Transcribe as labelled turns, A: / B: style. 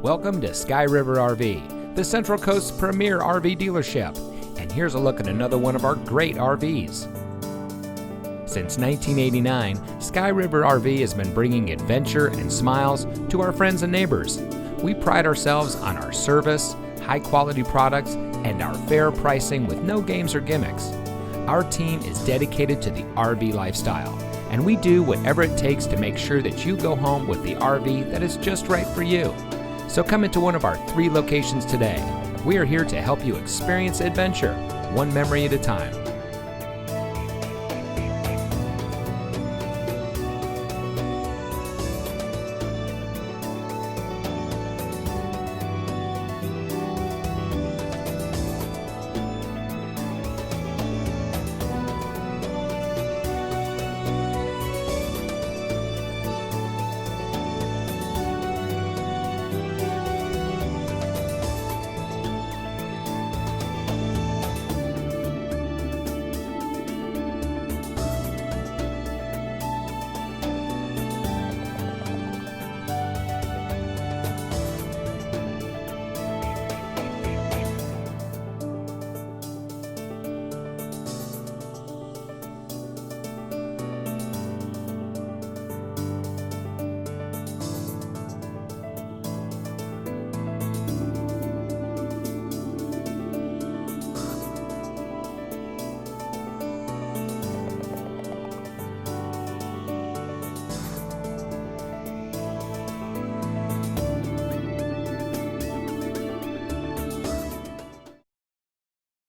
A: Welcome to Sky River RV, the Central Coast's premier RV dealership. And here's a look at another one of our great RVs. Since 1989, Sky River RV has been bringing adventure and smiles to our friends and neighbors. We pride ourselves on our service, high-quality products, and our fair pricing with no games or gimmicks. Our team is dedicated to the RV lifestyle, and we do whatever it takes to make sure that you go home with the RV that is just right for you. So come into one of our 3 locations today. We are here to help you experience adventure, one memory at a time.